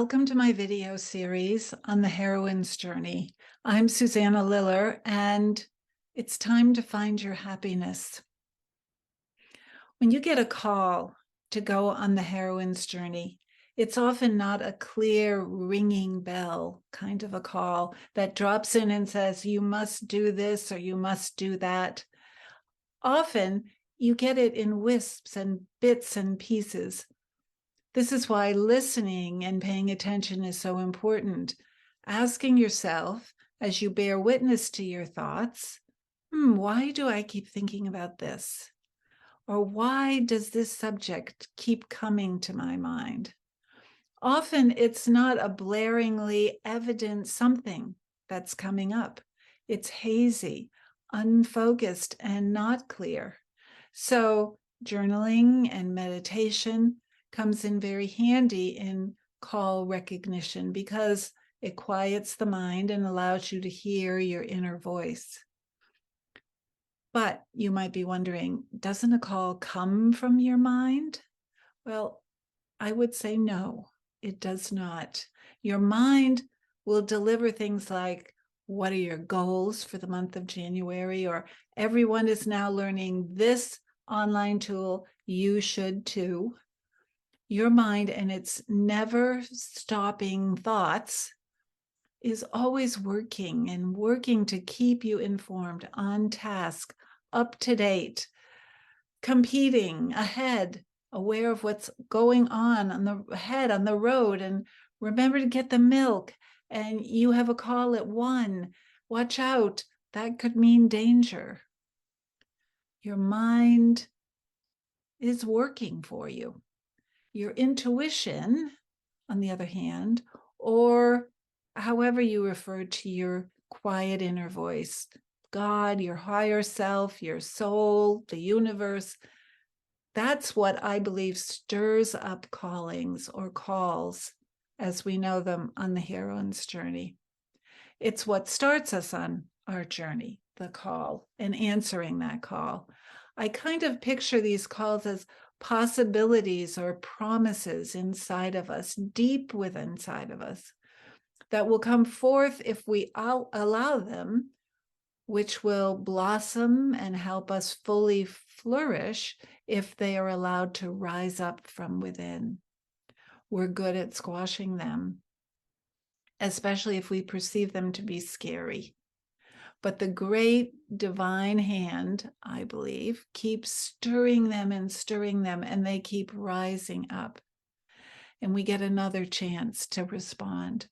welcome to my video series on the heroine's journey. I'm Susanna Liller, and it's time to find your happiness. When you get a call to go on the heroine's journey, it's often not a clear ringing bell kind of a call that drops in and says, you must do this or you must do that. Often you get it in wisps and bits and pieces. This is why listening and paying attention is so important. Asking yourself, as you bear witness to your thoughts, why do I keep thinking about this? Or why does this subject keep coming to my mind? Often it's not a blaringly evident something that's coming up. It's hazy, unfocused, and not clear. So journaling and meditation comes in very handy in call recognition because it quiets the mind and allows you to hear your inner voice. But you might be wondering, doesn't a call come from your mind? Well, I would say no, it does not. Your mind will deliver things like, what are your goals for the month of January? Or everyone is now learning this online tool, you should too. Your mind and its never stopping thoughts is always working and working to keep you informed, on task, up to date, competing, ahead, aware of what's going on the road, and remember to get the milk, and you have a call at 1. Watch out, that could mean danger. Your mind is working for you. Your intuition, on the other hand, or however you refer to your quiet inner voice, God, your higher self, your soul, the universe, that's what I believe stirs up callings or calls as we know them on the heroine's journey. It's what starts us on our journey, the call, and answering that call. I kind of picture these calls as possibilities or promises inside of us, deep within inside of us, that will come forth if we allow them, which will blossom and help us fully flourish if they are allowed to rise up from within. We're good at squashing them, especially if we perceive them to be scary. But the great divine hand, I believe, keeps stirring them, and they keep rising up. And we get another chance to respond.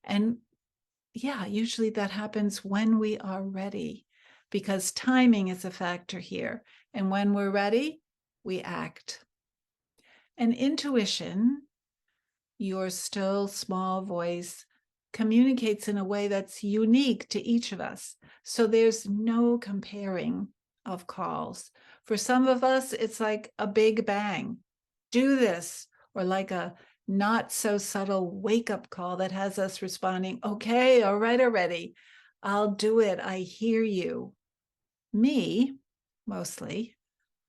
And yeah, usually that happens when we are ready, because timing is a factor here. And when we're ready, we act. And intuition, your still small voice, communicates in a way that's unique to each of us. So there's no comparing of calls. For some of us, it's like a big bang. Do this, or like a not so subtle wake-up call that has us responding, okay, all right, already, I'll do it, I hear you. Me, mostly,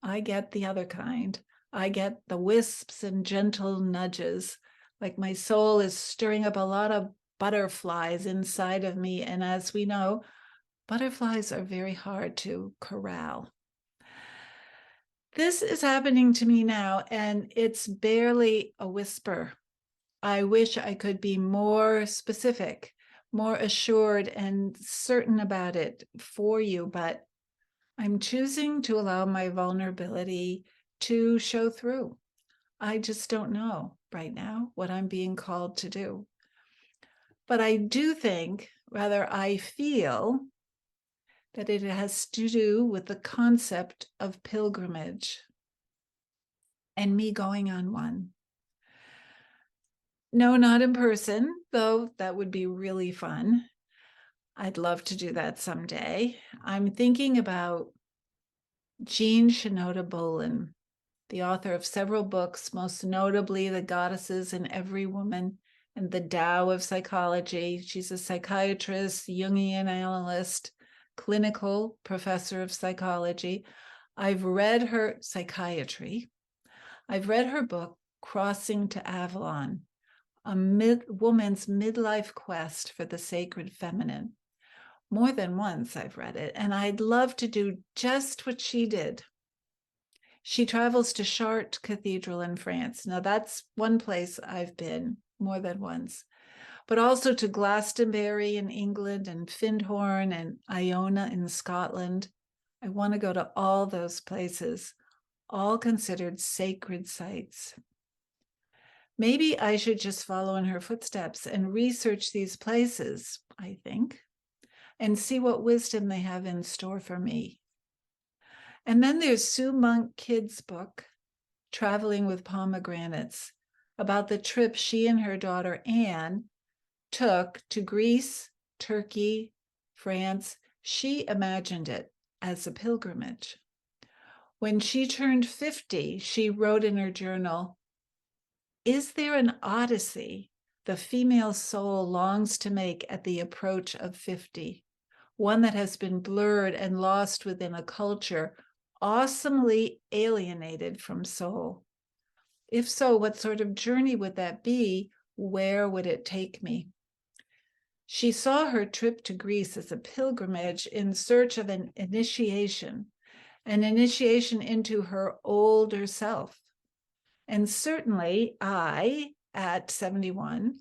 I get the other kind. I get the wisps and gentle nudges, like my soul is stirring up a lot of butterflies inside of me. And as we know, butterflies are very hard to corral. This is happening to me now, and it's barely a whisper. I wish I could be more specific, more assured and certain about it for you, but I'm choosing to allow my vulnerability to show through. I just don't know right now what I'm being called to do. But I do think, rather I feel, that it has to do with the concept of pilgrimage and me going on one. No, not in person, though that would be really fun. I'd love to do that someday. I'm thinking about Jean Shinoda Bolen, the author of several books, most notably The Goddesses in Every Woman and The Tao of Psychology. She's a psychiatrist, Jungian analyst, clinical professor of psychology. I've read her psychiatry. I've read her book, Crossing to Avalon. a woman's midlife quest for the sacred feminine. More than once I've read it, and I'd love to do just what she did. She travels to Chartres Cathedral in France. Now, that's one place I've been more than once, but also to Glastonbury in England and Findhorn and Iona in Scotland. I want to go to all those places, all considered sacred sites. Maybe I should just follow in her footsteps and research these places, I think, and see what wisdom they have in store for me. And then there's Sue Monk Kidd's book, Traveling with Pomegranates, about the trip she and her daughter Anne took to Greece, Turkey, France. She imagined it as a pilgrimage. When she turned 50, she wrote in her journal, "Is there an odyssey the female soul longs to make at the approach of 50? One that has been blurred and lost within a culture awesomely alienated from soul? If so, what sort of journey would that be? Where would it take me?" She saw her trip to Greece as a pilgrimage in search of an initiation into her older self. And certainly I, at 71,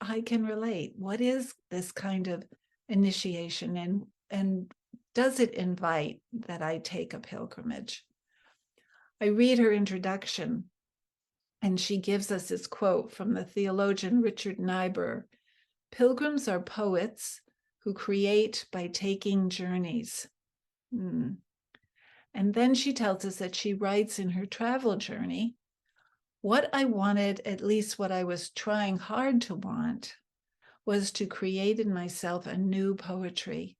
I can relate. What is this kind of initiation, and does it invite that I take a pilgrimage? I read her introduction, and she gives us this quote from the theologian Richard Niebuhr: "Pilgrims are poets who create by taking journeys." And then she tells us that she writes in her travel journey, "What I wanted, at least what I was trying hard to want, was to create in myself a new poetry,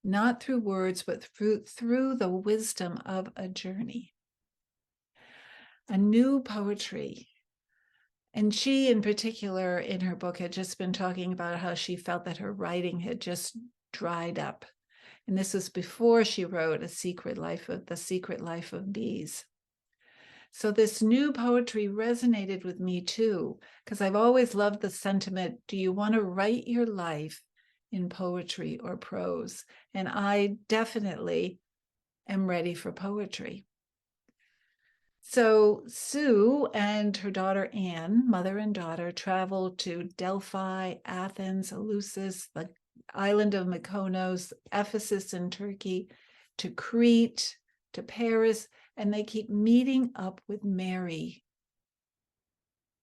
not through words, but through the wisdom of a journey." A new poetry. And she, in particular, in her book, had just been talking about how she felt that her writing had just dried up. And this was before she wrote The Secret Life of Bees. So this new poetry resonated with me too, because I've always loved the sentiment, do you want to write your life in poetry or prose? And I definitely am ready for poetry. So Sue and her daughter Anne, mother and daughter, traveled to Delphi, Athens, Eleusis, the island of Mykonos, Ephesus in Turkey, to Crete, to Paris, and they keep meeting up with Mary,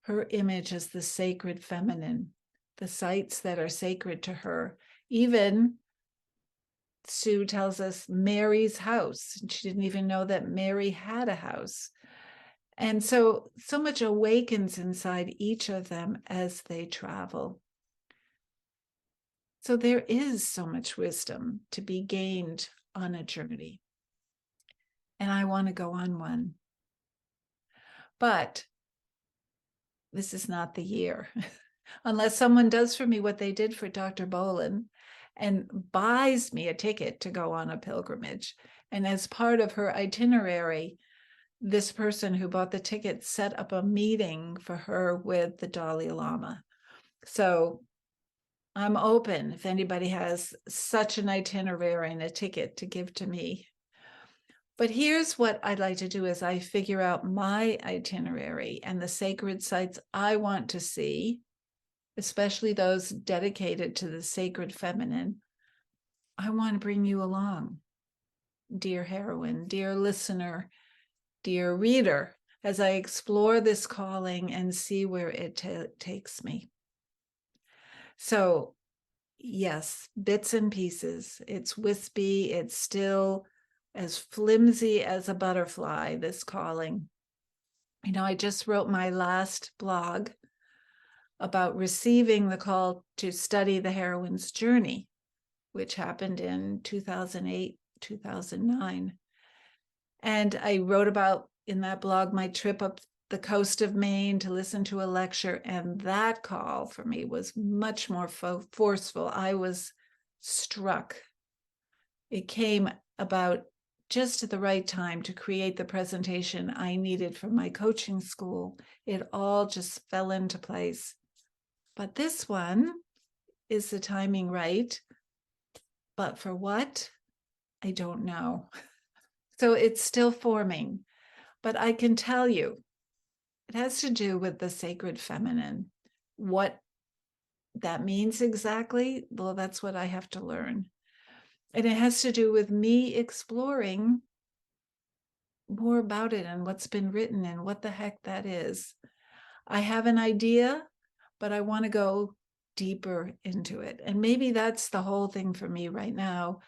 her image as the sacred feminine, the sites that are sacred to her. Even Sue tells us Mary's house. She didn't even know that Mary had a house. And so much awakens inside each of them as they travel. So there is so much wisdom to be gained on a journey. And I want to go on one. But this is not the year. Unless someone does for me what they did for Dr. Bolin and buys me a ticket to go on a pilgrimage. And as part of her itinerary, this person who bought the ticket set up a meeting for her with the Dalai Lama. So I'm open if anybody has such an itinerary and a ticket to give to me. But here's what I'd like to do as I figure out my itinerary and the sacred sites I want to see, especially those dedicated to the sacred feminine. I want to bring you along, dear heroine, dear listener, dear reader, as I explore this calling and see where it takes me. So, yes, bits and pieces. It's wispy. It's still as flimsy as a butterfly, this calling. You know, I just wrote my last blog about receiving the call to study the heroine's journey, which happened in 2008, 2009. And I wrote about in that blog my trip up the coast of Maine to listen to a lecture. And that call for me was much more forceful. I was struck. It came about just at the right time to create the presentation I needed for my coaching school. It all just fell into place. But this one, is the timing right? But for what? I don't know. So it's still forming. But I can tell you, it has to do with the sacred feminine. What that means exactly, well, that's what I have to learn. And it has to do with me exploring more about it and what's been written and what the heck that is. I have an idea, but I want to go deeper into it. And maybe that's the whole thing for me right now.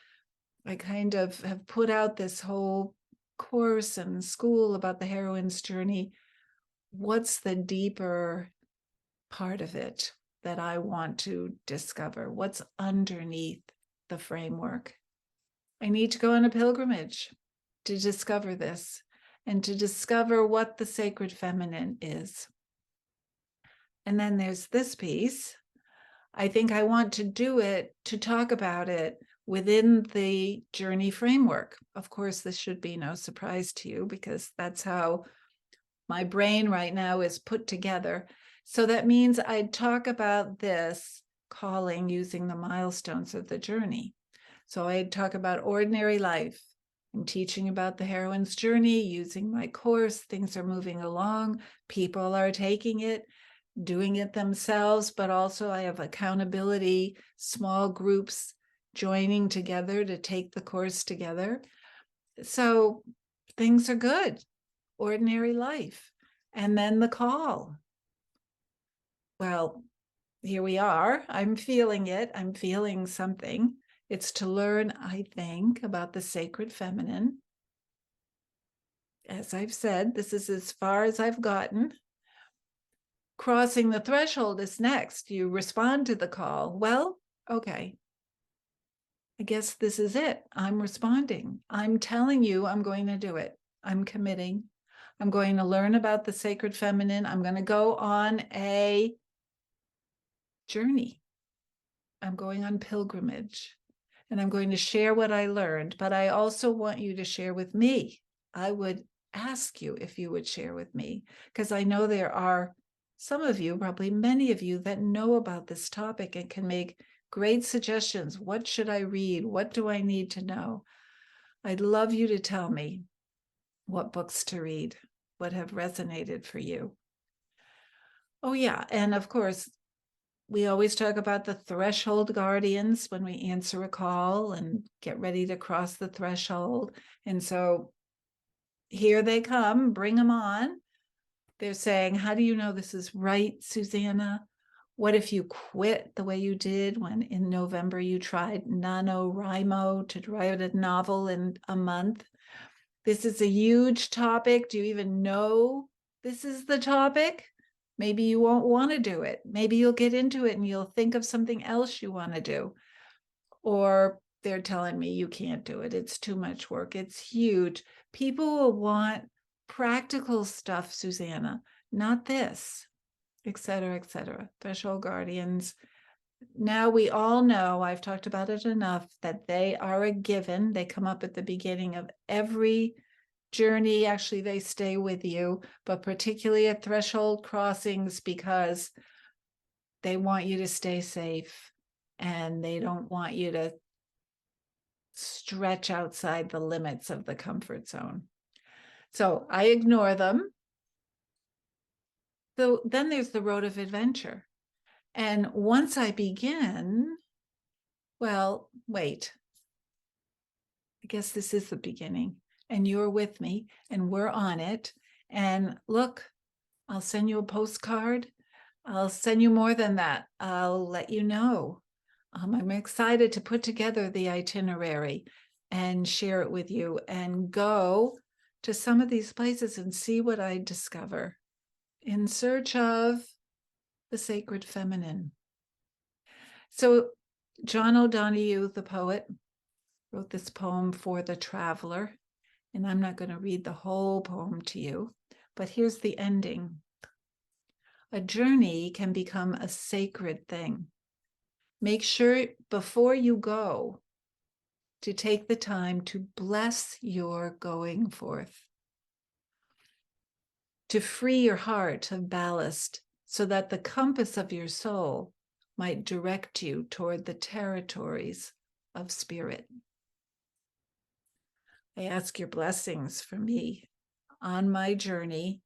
I kind of have put out this whole course and school about the heroine's journey. What's the deeper part of it that I want to discover? What's underneath the framework? I need to go on a pilgrimage to discover this and to discover what the sacred feminine is. And then there's this piece. I think I want to do it, to talk about it within the journey framework. Of course, this should be no surprise to you because that's how my brain right now is put together. So that means I'd talk about this calling using the milestones of the journey. So I'd talk about ordinary life. I'm teaching about the heroine's journey using my course. Things are moving along. People are taking it, doing it themselves, but also I have accountability, small groups joining together to take the course together. So things are good, ordinary life. And then the call. Well, here we are. I'm feeling it. I'm feeling something. It's to learn, I think, about the sacred feminine. As I've said, this is as far as I've gotten. Crossing the threshold is next. You respond to the call. Well, okay. I guess this is it. I'm responding. I'm telling you I'm going to do it. I'm committing. I'm going to learn about the sacred feminine. I'm going to go on a journey. I'm going on pilgrimage and I'm going to share what I learned, but I also want you to share with me. I would ask you if you would share with me, because I know there are some of you, probably many of you, that know about this topic and can make great suggestions. What should I read? What do I need to know? I'd love you to tell me what books to read, what have resonated for you. Oh, yeah. And of course, we always talk about the threshold guardians when we answer a call and get ready to cross the threshold. And so here they come, bring them on. They're saying, how do you know this is right, Susanna? What if you quit the way you did when in November you tried NaNoWriMo to write a novel in a month? This is a huge topic. Do you even know this is the topic? Maybe you won't want to do it. Maybe you'll get into it and you'll think of something else you want to do. Or they're telling me you can't do it. It's too much work. It's huge. People will want practical stuff, Susanna, not this, et cetera, et cetera. Threshold guardians. Now we all know, I've talked about it enough, that they are a given. They come up at the beginning of every journey. Actually, they stay with you, but particularly at threshold crossings, because they want you to stay safe and they don't want you to stretch outside the limits of the comfort zone. So I ignore them. So then there's the road of adventure. And once I begin, well, wait, I guess this is the beginning. And you're with me and we're on it. And look, I'll send you a postcard. I'll send you more than that. I'll let you know. I'm excited to put together the itinerary and share it with you and go to some of these places and see what I discover in search of the sacred feminine. So John O'Donohue, the poet, wrote this poem for the traveler, and I'm not going to read the whole poem to you, but here's the ending. A journey can become a sacred thing. Make sure before you go to take the time to bless your going forth, to free your heart of ballast so that the compass of your soul might direct you toward the territories of spirit. I ask your blessings for me on my journey,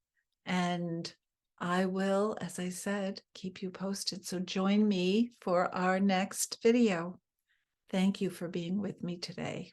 and I will, as I said, keep you posted. So join me for our next video. Thank you for being with me today.